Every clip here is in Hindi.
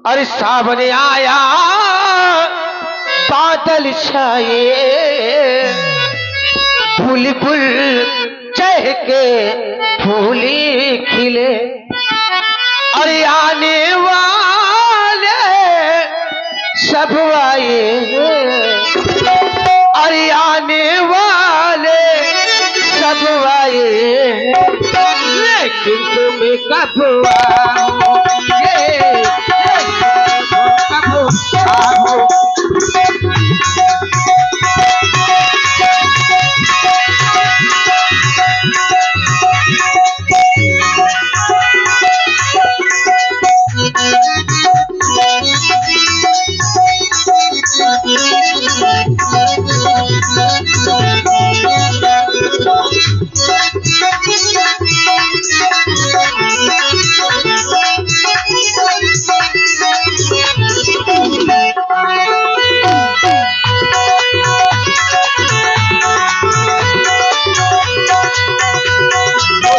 अरे सामने आया बादल छाए, फूल फूल चहके फूली खिले। अरे आने वाले सब आए, अरे आने वाले सब आए, लेकिन तुम कब आओगे, कब आओ।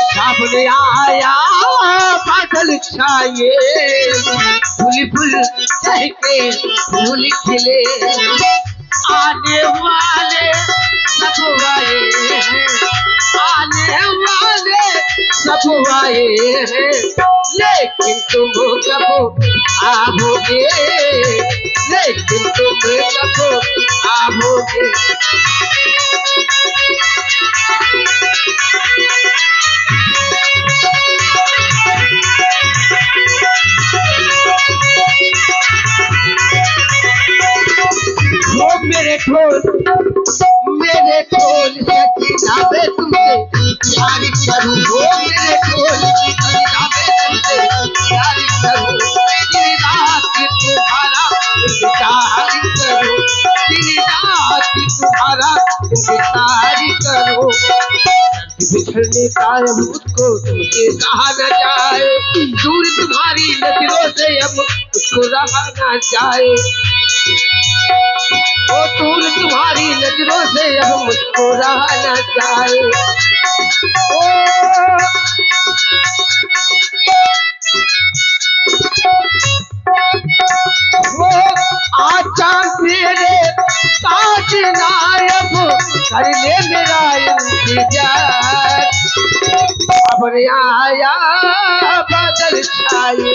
सामने आया बादल छाए, फूल फूल चहके फूल खिले। आने वाले सब आए हैं, आने वाले सब आए हैं, लेकिन तुम कब आओगे, लेकिन तुम कब आओगे। वो मेरे ढोल सजनावे तुमसे प्यार करूं, वो मेरे ढोल सजनावे तुमसे प्यार करूं। दिन रात तुम्हारा इंतजार करूं, दिन रात तुम्हारा इंतजार करूं। बिछड़ने का मुझको तुमसे कहा न जाए, दूर तुम्हारी नजरों से अब मुझको रहा न जाए। वो दूर तुम्हारी नजरों से अब मुझको रहा न जाए। वो आचा मेरे ताज नायब कर ले मेरा इंतजार। अब आया बादल छाए,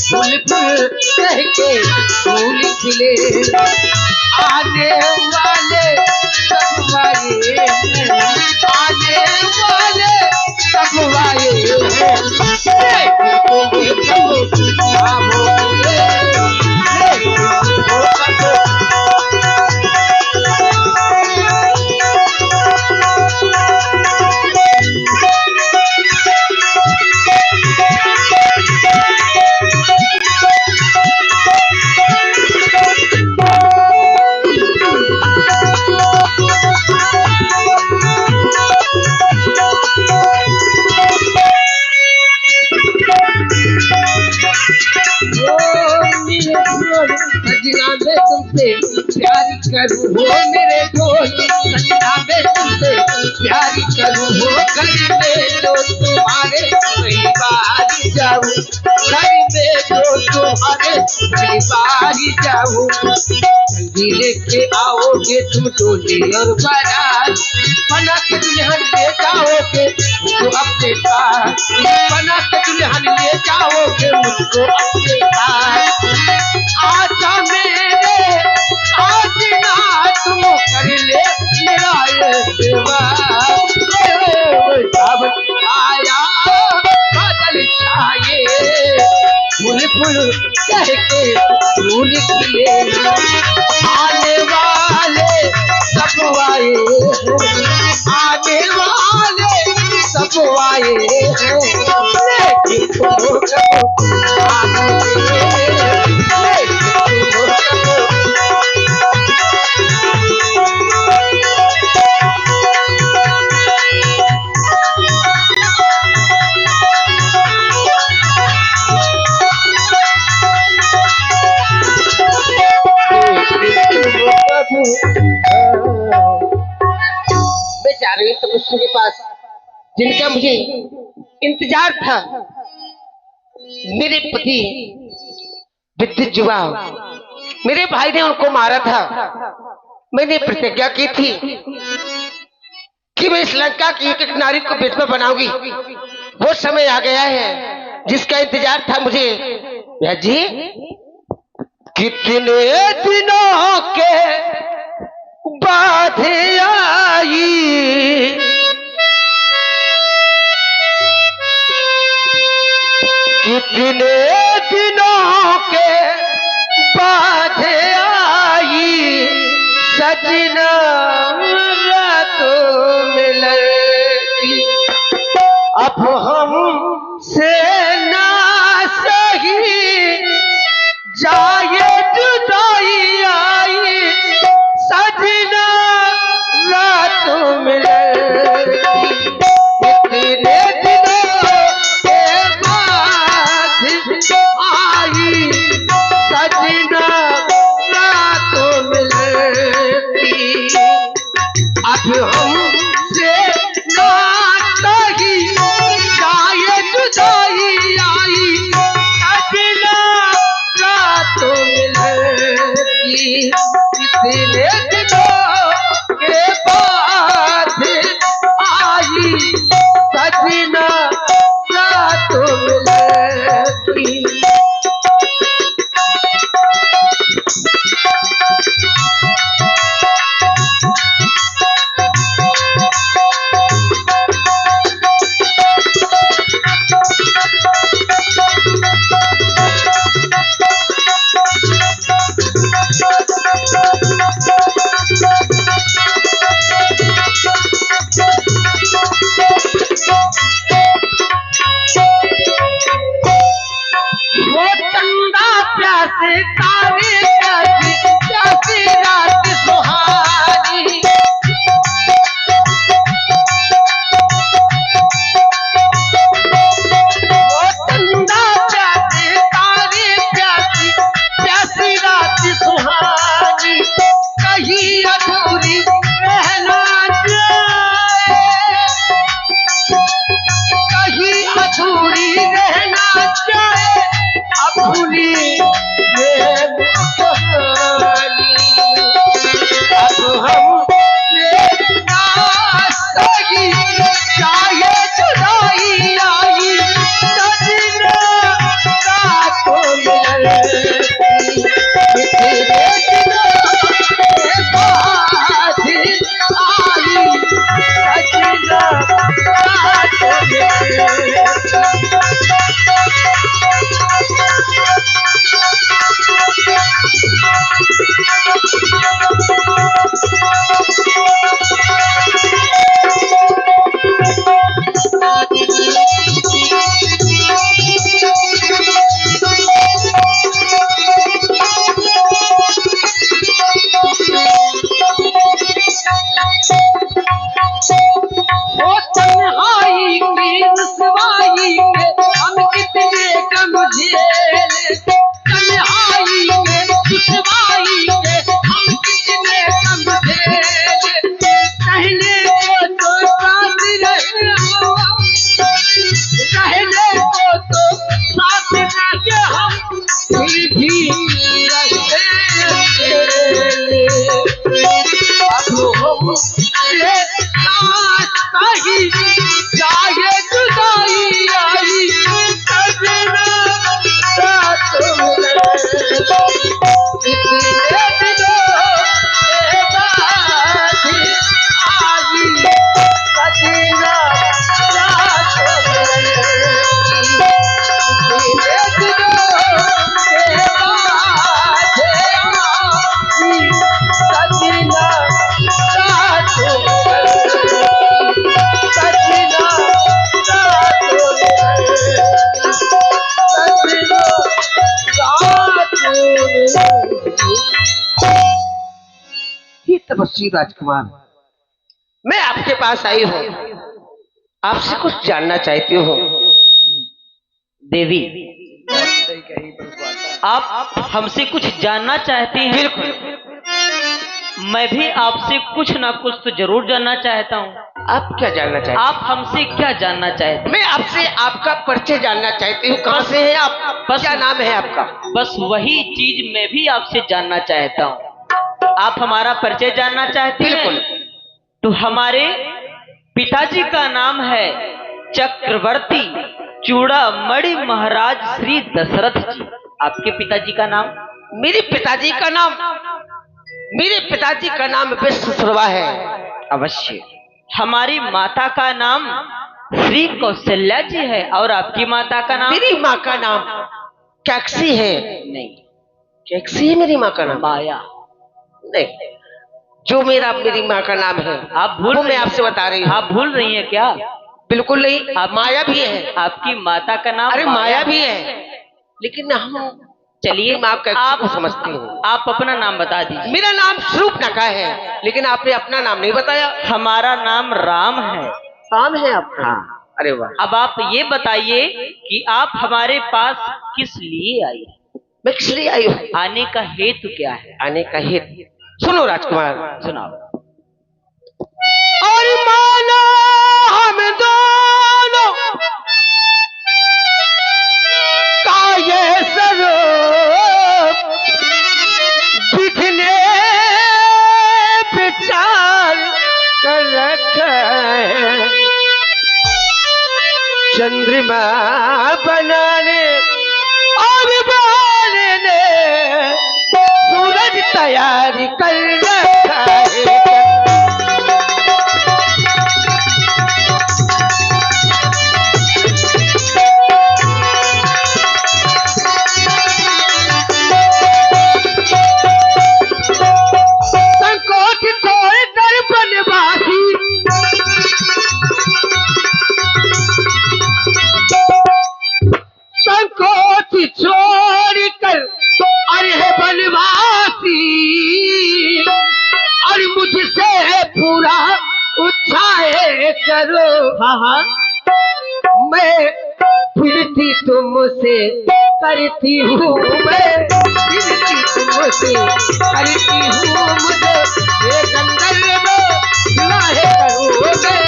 फूल फूल चहके फूल खिले। आने वाले सब आए, आने वाले सब आए, लेकिन तुम कब आओगे, लेकिन तुम कब। सजनावे तुमसे प्यार करूं, हो मेरे ढोल सजनावे तुमसे प्यार करूं। हो घर में जो तुम्हारे वही बाहर जाऊं, घर में जो तुम्हारे वही बाहर जाऊं। जल्दी लेके आओगे तुम डोली और बारात, बना के दुल्हन ले जाओगे मुझको अपने पास, बना के दुल्हन ले जाओगे मुझको अपने पास। आजा मेरे साजना तुम कर ले मेरा ये सेवा। आया बादल छाए, फूल फूल चहके फूल खिले। आने वाले सब आए, आने वाले सब आए, लेकिन तुम कब आओगे, बेचारे तपस्या के पास जिनका मुझे इंतजार था, मेरे पति विद्युत जुआ मेरे भाई ने उनको मारा था। मैंने प्रतिज्ञा की थी कि मैं इस लंका की एक एक नारी को विधवा बनाऊंगी। वो समय आ गया है जिसका इंतजार था मुझे। भैया जी, कितने दिनों के बाद आई, कितने दिनों के बाद आई सजना रातों में लड़की। अब हम से ना सही जाए जुदाई आई सजना रातों में लड़की। कितने दिनों के बाद आई सजना रातों में लड़की। अब हमसे ना सही जाए जुदाई आई सजना रातों में लड़की। कितने दिनों के बाद आई सजना रातों में लड़की। वो चंदा प्यासे तारे प्यासी रात सुहानी। वो चंदा प्यासे तारे प्यासी रात सुहानी। कहीं अधूरी रहना जाए, कहीं अधूरी रहना जाए अपनी ये कहानी। अब हम ना सही जाए जुदाई आई सजना रातों में लड़की। कितने दिनों के बाद आई सजना रातों में लड़की। वो तन्हाई की रुसवाई के हम कितने कम झेले। तन्हाई के रुसवाई के हम कितने कम झेले। रहने को तो साथ रहने को तो साथ रहे हम फिर भी रहते। अब हम कहीं जाए जुदाई आई सजना रातों में लड़की। कितने दिनों के बाद आई सजना रातों में लड़की। कितने दिनों के बाद आई सजना रातों में तपस्वी राजकुमार, मैं आपके पास आई हूँ, आपसे कुछ जानना चाहती हूँ। देवी, आप हमसे कुछ जानना चाहती हैं? बिल्कुल। मैं भी आपसे कुछ ना कुछ तो जरूर जानना चाहता हूँ। आप क्या जानना चाहते आप हमसे क्या जानना चाहते हैं? मैं आपसे आपका परिचय जानना चाहती हूँ। कहाँ से हैं आप? बस क्या नाम है आपका? बस वही चीज मैं भी आपसे जानना चाहता हूँ। आप हमारा परिचय जानना चाहते हैं? बिल्कुल। तो हमारे पिताजी का नाम है चक्रवर्ती चूड़ामणि महाराज श्री दशरथ जी। आपके पिताजी का नाम? मेरे पिताजी का नाम विश्वशर्मा है। अवश्य। हमारी माता का नाम श्री कौशल्या जी है। और आपकी माता का नाम? मेरी माँ का नाम कैक्सी है। नहीं, कैक्सी है मेरी माँ का नाम? माया। नहीं, जो मेरी माँ का नाम है आप भूल, मैं आपसे बता रही हूँ। आप भूल रही हैं क्या? बिल्कुल नहीं। आप माया भी है। आपकी माता का नाम? अरे माया भी है, लेकिन हम चलिए माँ आप को समझती हूँ। आप अपना नाम बता दीजिए। मेरा नाम स्वरूपनखा है, लेकिन आपने अपना नाम नहीं बताया। हमारा नाम राम है। राम है आपका? हाँ। अरे वाह। अब आप ये बताइए कि आप हमारे पास किस लिए आई? मैं किस लिए आई हूँ? आने का हेतु क्या है? आने का हेतु सुनो राजकुमार। सुनाओ। और मानो हम दोनों का ये स्वरूप दिखने विचार कर रखा है, चंद्रमा बनाने और बनाने सूरज तैयारी कर रखा है। संकोच छोड़ कर बनवासी संकोच छोड़ कर अरे है बनवासी, और मुझसे पूरा उत्साह करो। हाँ हाँ, मैं फिरती तुमसे करती हूँ, मैं फिरती तुमसे करती हूँ, मुझे ये गंधर्व विवाह करोगे,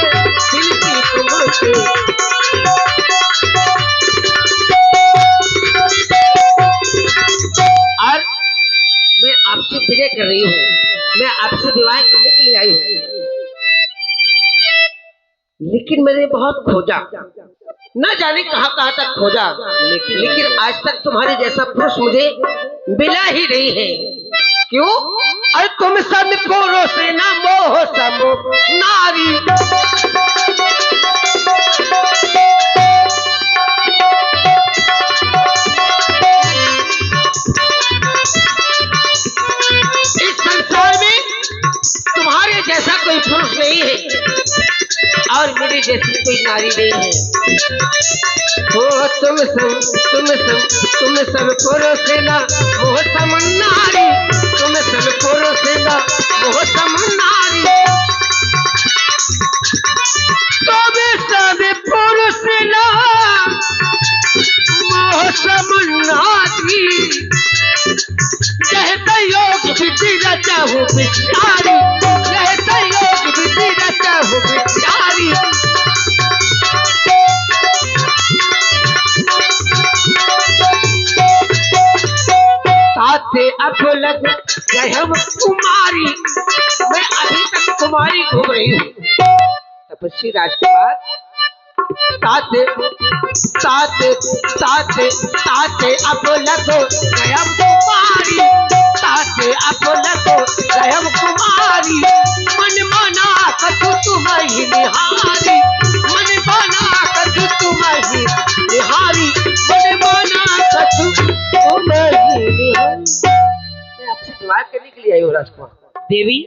फिरती तुमसे। और मैं आपसे विनय कर रही हूँ, मैं आपसे विवाह करने के लिए आई हूँ, लेकिन मैंने बहुत खोजा, न जाने कहां कहां तक खोजा, लेकिन आज तक तुम्हारे जैसा पुरुष मुझे मिला ही नहीं है। क्यों? अरे तुम सब पुरुष से न मोह सब नारी, इस संसार में तुम्हारे जैसा कोई पुरुष नहीं है और मेरे जैसी कोई नारी नहीं है। हो तुम सब पुरुष ना मोह सम नारी, तुम सब पुरुष ना मोह सम नारी, तुम सब पुरुष ना मोह सम नारी, कहते योग विधि रचा हूँ बिचारी, कहते योग विधि रचा हूँ बिचारी। साथे अब लग गए हम कुमारी, मैं अभी तक कुमारी घूम रही हूँ। तपस्वी राजकुमार, साथे साथे साथे साथे अब लगो गए हम कुमारी, साथे अब लगो गए हम कुमारी, मन माना कछु तुम्हारी निहारी, मन माना कछु तुम्हारी निहारी, मन माना कछु तुम्हारी निहारी। मैं आपसे विवाह करने के लिए आई हूँ राजकुमार। देवी,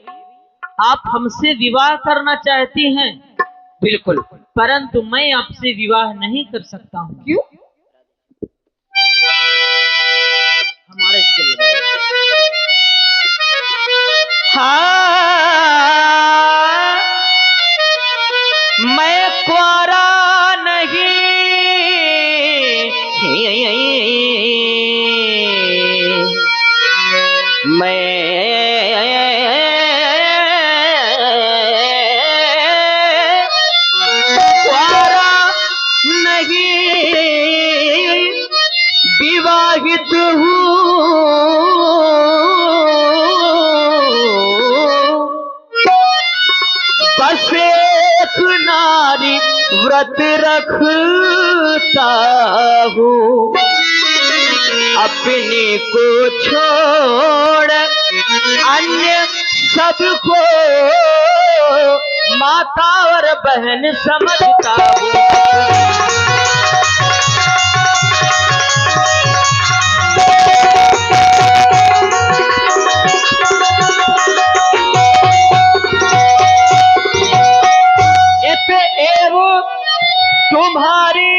आप हमसे विवाह करना चाहती हैं? बिल्कुल। परंतु मैं आपसे विवाह नहीं कर सकता हूँ। क्यों? हमारे इसके लिए हाँ, मैं कुआरा नहीं, मैं व्रत रखता हूँ अपने को छोड़ अन्य सबको माता और बहन समझता हूँ। तुम्हारी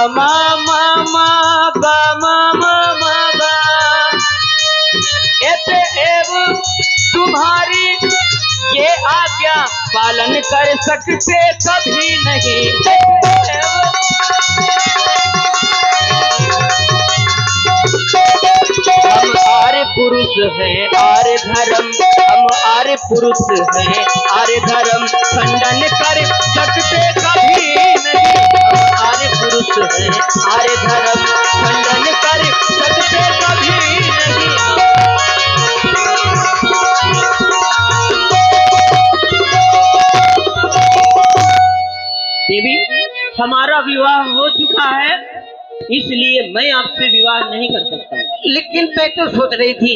मा मा मा गा मा मा मा गा तुम्हारी ये आज्ञा पालन कर सकते कभी नहीं। हम आर्य पुरुष हैं आर्य धर्म, हम आर्य पुरुष हैं आर्य धर्म खंडन कर सकते कभी नहीं। हम आर्य पुरुष हैं आर्य धर्म खंडन कर सकते कभी नहीं। देवी, हमारा विवाह हो चुका है, इसलिए मैं आपसे विवाह नहीं कर सकता। लेकिन मैं तो सोच रही थी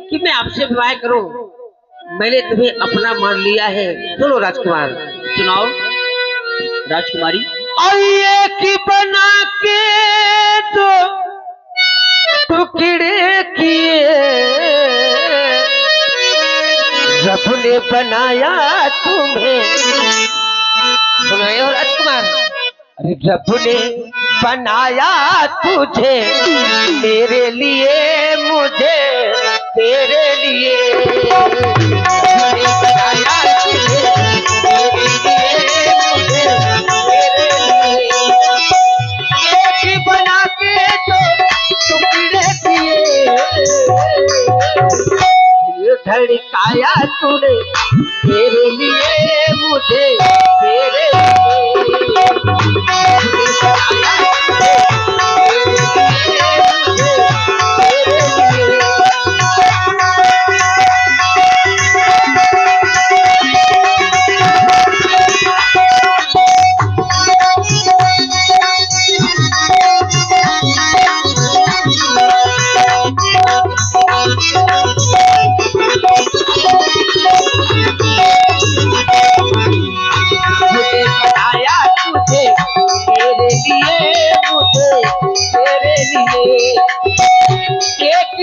कि मैं आपसे विवाह करूं। मैंने तुम्हें अपना मान लिया है। सुनो राजकुमार। सुनाओ राजकुमारी। आइए कि बना के तो टुकड़े किए रब ने बनाया तुम्हें। सुनाए हो राजकुमार। अरे रब ने बनाया तुझे तेरे लिए मुझे तेरे लिए। रब ने बनाया तुझे तेरे लिए मुझे तेरे लिए। एक बना के तो टुकड़े किए धड़काया तूने तेरे लिए मुझे तेरे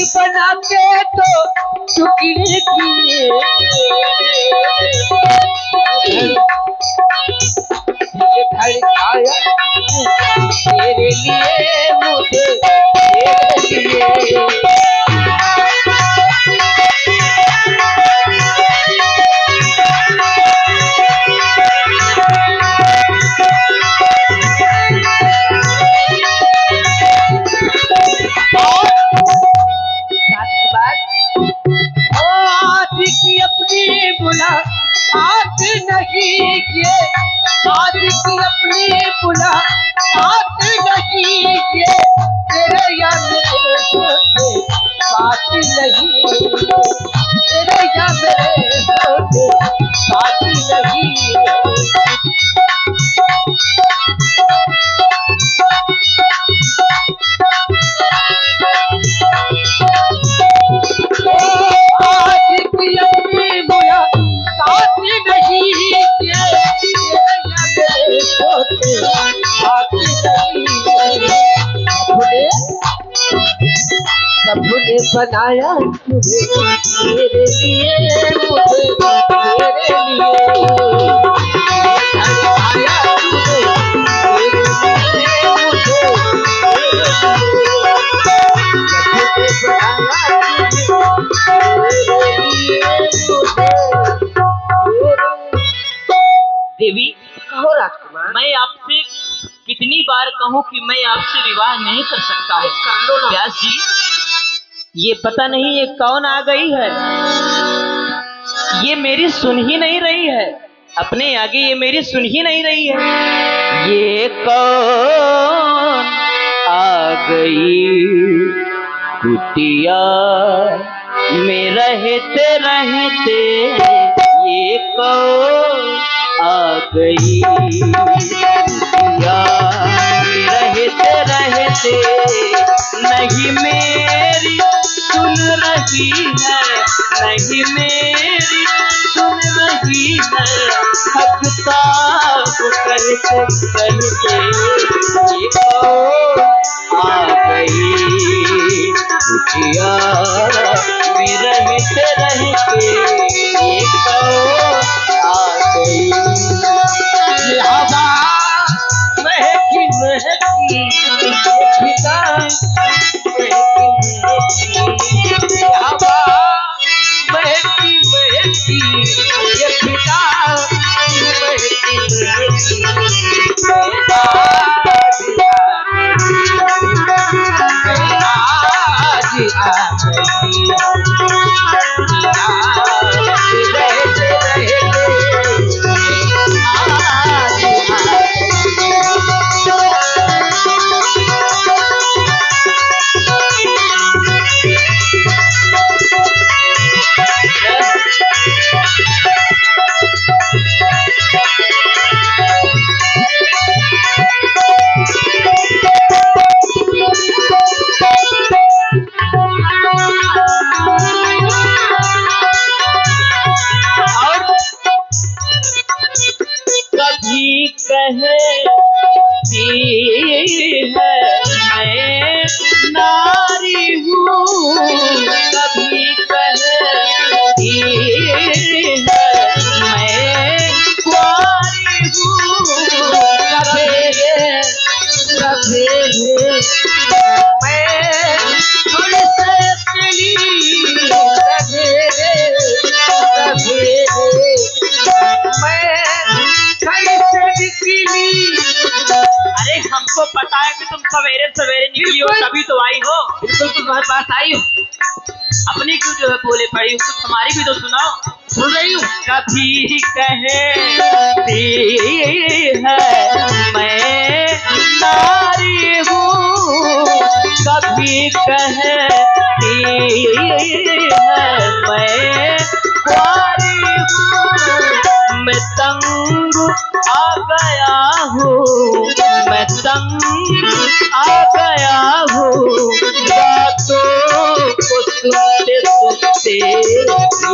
बना के तो टुकड़े किए धड़काया तेरे लिए मुझे तेरे लिए। आज नहीं ये आज की अपनी बुला आज नहीं ये तेरे या मेरे से बात नहीं। तेरे या मेरे से बात नहीं। सबने बनाया तुझे मेरे लिए मुझे तेरे लिए। बनाया तुझे मेरे लिए मुझे देवी, कहो राजकुमार। मैं आपसे कितनी बार कहूँ कि मैं आपसे विवाह नहीं कर सकता हूँ। कर लो ना। व्यास जी, ये पता नहीं ये कौन आ गई है, ये मेरी सुन ही नहीं रही है। अपने आगे ये मेरी सुन ही नहीं रही है। ये कौन आ गई कुटिया में रहते रहते, ये कौन आ गई कुटिया में रहते रहते, नहीं मेरी सुन रही है, नहीं मेरी सुन रही है, हकता कहते कहते, ये कौन आ गई कुटिया में रहते रहते, ये कौन आ गई। ये हवा महकी महकी, ये फिदा महकी महकी, ये हवा महकी महकी, ये फिदा महकी महकी, आज आ गई, रहते रहते, आज आ कभी कहती है मैं नारी हूँ, कभी कहती है मैं कुंवारी हूँ, सवेरे सवेरे मैं तुझसे मिली, सवेरे सवेरे मैं कैसे निकली। अरे हमको पता है कि तुम सवेरे सवेरे निकली हो, तभी तो आई हो। बिल्कुल तुम्हारे पास आई हूँ। अपनी क्यों जो है बोले पड़ी हो, कुछ हमारी भी तो सुनाओ। सुन रही हूँ। कभी कहती है मैं नारी हूँ, कभी कहती है मैं कुंवारी हूँ, मैं तंग आ गया हूँ, मैं तंग आ गया हूँ, बातों को सुनते सुनते,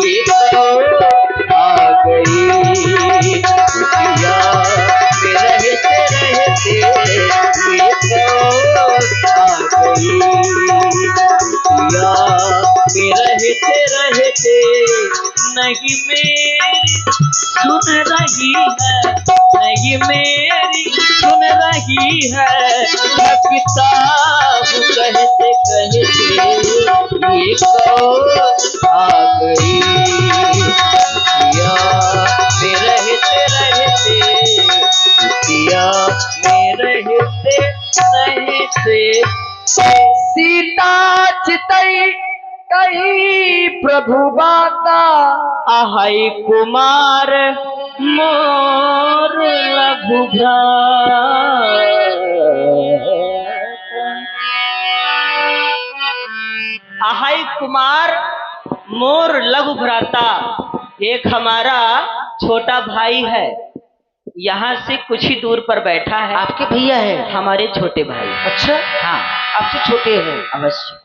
ये कौन आ गई कुटिया में रहते रहते, ये कौन आ गई कुटिया में रहते रहते, नहीं मेरी सुन रही है, नहीं मेरी सुन रही है, किताब कहते कहते, ये कौन आ गई कुटिया में रहते रहते, कुटिया में रहते रहते। सीता चितई कही प्रभु बाता, आहै कुमार मोर लघु आहै कुमार मोर लघु भ्राता, एक हमारा छोटा भाई है, यहाँ से कुछ ही दूर पर बैठा है। आपके भैया है? हमारे छोटे भाई। अच्छा, हाँ, आपसे छोटे हैं? अवश्य।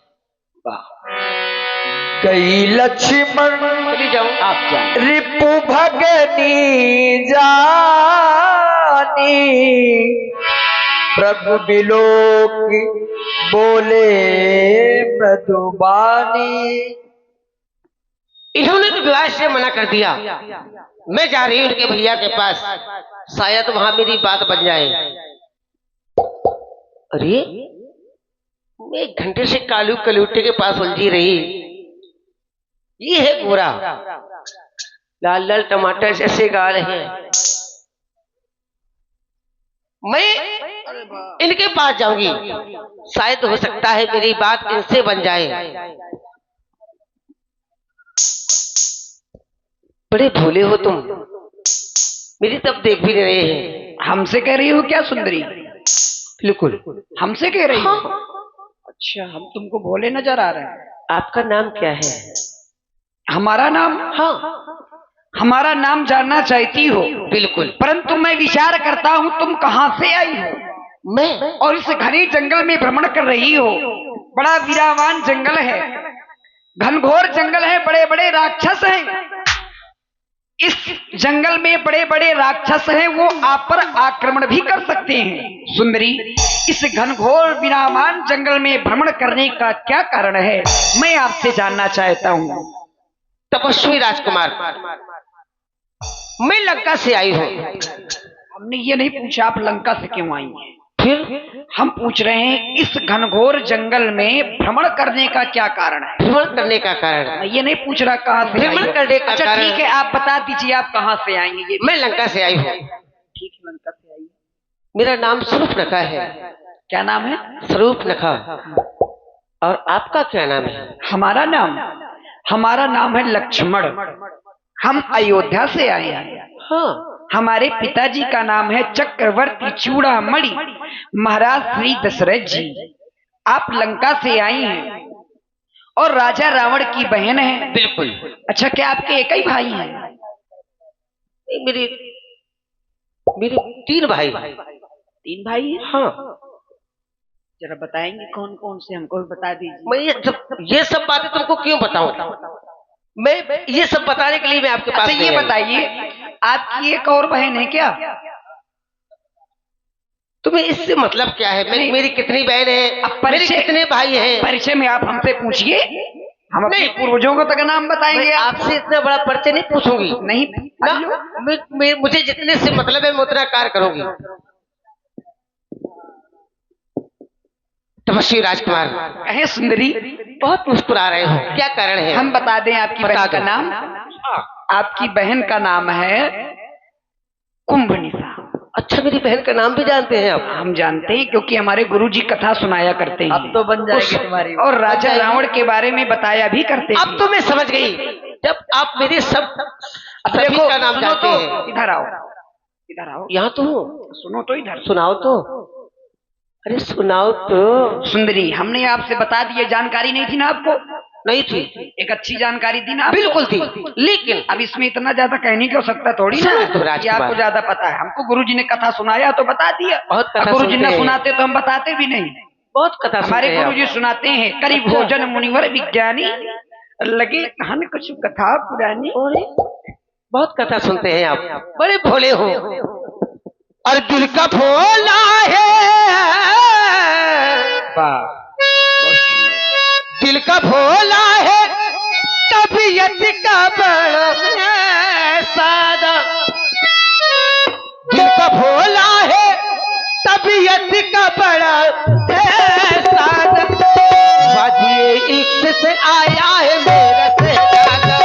गई लक्ष्मण चली जाऊं, आप जाए। रिपु भगनी जानी, प्रभु बिलोक बोले मृदुबानी। इन्होंने तो विवाह से मना कर दिया। मैं जा रही हूँ उनके भैया के पास, शायद वहां मेरी बात बन जाए। अरे मैं 1 घंटे से कालू कलूटे के पास उलझी रही। ये है गोरा, लाल लाल टमाटर जैसे गाल हैं। मैं इनके पास जाऊंगी, शायद हो सकता है मेरी बात इनसे बन जाए। बड़े भोले हो तुम, मेरी तब देख भी नहीं रहे हैं। हमसे कह रही हो क्या सुंदरी? बिल्कुल। हमसे कह रही हो? हाँ। अच्छा, हम तुमको भोले नजर आ रहे हैं। आपका नाम क्या है? हमारा नाम? हाँ। हमारा नाम जानना चाहती हो? बिल्कुल। परंतु मैं विचार करता हूँ तुम कहाँ से आई हो मैं और इस घने जंगल में भ्रमण कर रही हो। बड़ा वीरावान जंगल है, घनघोर जंगल है, बड़े बड़े राक्षस हैं। इस जंगल में बड़े बड़े राक्षस हैं, वो आप पर आक्रमण भी कर सकते हैं। सुंदरी, इस घनघोर वीरावान जंगल में भ्रमण करने का क्या कारण है, मैं आपसे जानना चाहता हूँ। तपस्वी राजकुमार, मैं लंका से आई हूँ। हमने ये नहीं पूछा आप लंका से क्यों आई हैं, फिर हम पूछ रहे हैं इस घनघोर जंगल में भ्रमण करने का क्या कारण है। भ्रमण करने का कारण? ये नहीं पूछ रहा कहाँ से भ्रमण करने का अच्छा कारण। ठीक है, आप बता दीजिए आप कहाँ से आएंगे। ये मैं लंका से आई हूँ। ठीक है, लंका से आई। मेरा नाम स्वरूपनखा है। क्या नाम है? स्वरूपनखा। और आपका क्या नाम है? हमारा नाम है लक्ष्मण। हम अयोध्या से आए हैं। हाँ। हमारे पिताजी का नाम है चक्रवर्ती चूड़ामणि महाराज श्री दशरथ जी। आप लंका से आई हैं और राजा रावण की बहन है। बिल्कुल। अच्छा, क्या आपके एक ही भाई हैं? मेरे मेरे 3 भाई। 3 भाई हैं? हाँ। जरा बताएंगे कौन कौन से, हमको भी बता दीजिए। मैं ये सब बातें तुमको क्यों बताऊं? मैं ये सब बताने के लिए मैं आपके पास। अच्छा ये बताइए, आपकी एक और बहन है क्या? तुम्हें इससे मतलब क्या है? मेरी कितनी बहन है, मेरे कितने भाई हैं? परिचय में आप हमसे पूछिए, हम अपने पूर्वजों को तक नाम बताएंगे। आपसे इतना बड़ा परिचय नहीं पूछूंगी। नहीं ना, मुझे जितने से मतलब है मैं उतना कार्य करूंगी। तपस्वी राजकुमार। कहे सुंदरी, बहुत मुस्कुरा रहे हो, क्या कारण है? हम बता दें आपकी बहन का नाम। आपकी बहन का नाम है कुंभनिसा। अच्छा, मेरी बहन का नाम भी जानते हैं आप? हम जानते हैं क्योंकि हमारे गुरुजी कथा सुनाया करते हैं। अब तो बन जाएगी तुम्हारी। और राजा रावण के बारे में बताया भी करते हैं। अब तो मैं समझ गई, जब आप मेरे सभी का नाम जानते हैं। इधर आओ, इधर आओ। यहाँ तो सुनो तो, इधर सुनाओ तो। अरे सुनाओ तो। सुंदरी, हमने आपसे बता दिया, जानकारी नहीं थी ना आपको? नहीं थी। एक अच्छी जानकारी थी ना? बिल्कुल थी, लेकिन अब इसमें इतना ज्यादा कहने की आवश्यकता थोड़ी ना है कि आपको ज्यादा पता है। हमको गुरुजी ने कथा सुनाया तो बता दिया। बहुत कथा गुरुजी ने सुनाते तो हम बताते भी नहीं। बहुत कथा हमारे गुरुजी सुनाते हैं, करी भोजन मुनिवर विज्ञानी, लगे कहन कुछ कथा पुरानी। बहुत कथा सुनते हैं आप, बड़े भोले हो। और दिल का भोला है, दिल का भोला है, तबीयत का बड़ा है सादा। दिल का भोला है, तबीयत का बड़ा है सादा। वादिये इश्क से आया है मेरा से ज्यादा।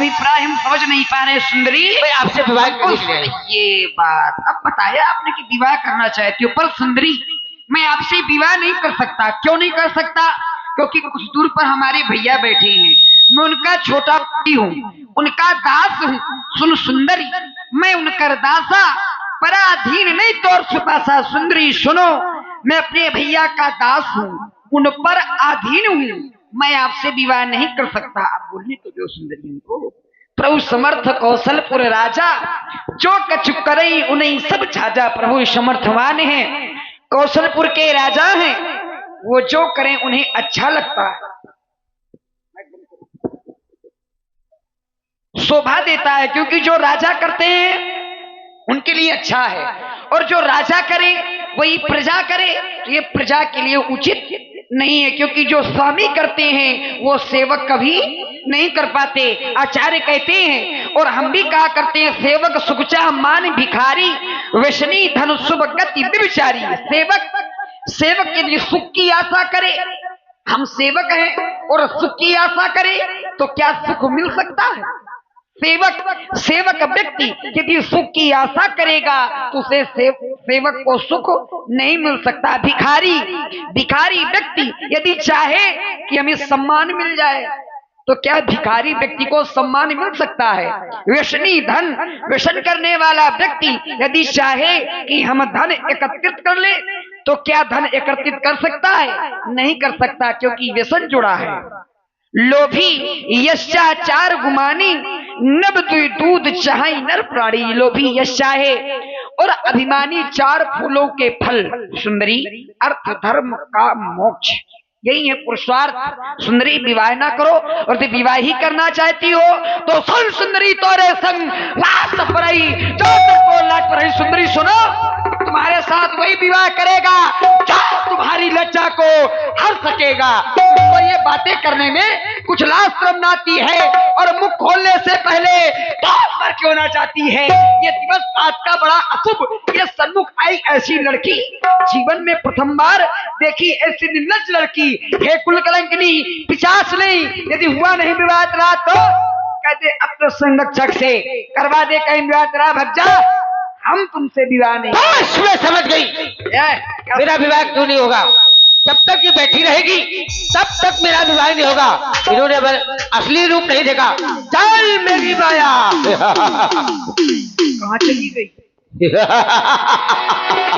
अभिप्राय हम समझ नहीं पा रहे सुंदरी। मैं आपसे विवाह करने के लिए आई। ये बात अब बताया आपने कि विवाह करना चाहती हो, पर सुंदरी मैं आपसे विवाह नहीं कर सकता। क्यों नहीं कर सकता? क्योंकि कुछ दूर पर हमारे भैया बैठे हैं, मैं उनका छोटा भाई हूँ, उनका दास हूँ। सुन सुंदरी, मैं उनका दासा पराधीन नहीं तौर सुपासा। सुंदरी सुनो, मैं अपने भैया का दास हूँ, उन पर अधीन हूँ, मैं आपसे विवाह नहीं कर सकता। आप बोलने तो जो सुंदरी उनको। प्रभु समर्थ कौशलपुर राजा, जो कछु करई उन्हीं सब छाजा। प्रभु समर्थवान है, कौशलपुर के राजा हैं, वो जो करें उन्हें अच्छा लगता है, शोभा देता है। क्योंकि जो राजा करते हैं उनके लिए अच्छा है, और जो राजा करे वही प्रजा करे तो ये प्रजा के लिए उचित नहीं है। क्योंकि जो स्वामी करते हैं वो सेवक कभी नहीं कर पाते। आचार्य कहते हैं और हम भी कहा करते हैं, सेवक सुखचा मान भिखारी, वैष्णी धन शुभ गति विचारी। सेवक यदि सुख की आशा करे, हम सेवक हैं और सुख की आशा करे तो क्या सुख मिल सकता है? सेवक व्यक्ति यदि सुख की आशा करेगा तो उसे सेवक को सुख नहीं मिल सकता। भिखारी व्यक्ति यदि चाहे कि हमें सम्मान मिल जाए तो क्या भिखारी व्यक्ति को सम्मान मिल सकता है? व्यसनी धन, व्यसन करने वाला व्यक्ति यदि चाहे कि हम धन एकत्रित कर ले तो क्या धन एकत्रित कर सकता है? नहीं कर सकता, क्योंकि व्यसन जुड़ा है। लोभी यशाचार गुमानी, नब दूध चाहे नर प्राणी। लोभी यश चाहे और अभिमानी, चार फूलों के फल। सुंदरी अर्थ धर्म काम मोक्ष, यही है पुरुषार्थ। सुंदरी विवाह ना करो, और यदि विवाह ही करना चाहती हो तो सुन सुंदरी, तोरे संग लाश परई, लाट परई। सुंदरी सुनो, तुम्हारे साथ वही विवाह करेगा जो तुम्हारी लज्जा को हर सकेगा। तो ये बातें करने में कुछ लाज शर्म आती है, और मुख खोलने से पहले पर क्यों ना चाहती है। ये दिवस आज का बड़ा अशुभ। ये सन्मुख आई ऐसी लड़की, जीवन में प्रथम बार देखी ऐसी निर्लज्ज लड़की है। कुल कलंकनी पिशाच नहीं, यदि हुआ नहीं विवाह तेरा तो कहते अपने संरक्षक से करवा दे, कहीं विवाह तेरा भग जा, हम तुमसे विवाह नहीं। बस मैं समझ गई, मेरा विवाह क्यों नहीं होगा। जब तक ये बैठी रहेगी तब तक मेरा विवाह नहीं होगा। इन्होंने असली रूप नहीं देखा। चल मेरी माया। कहाँ चली गई?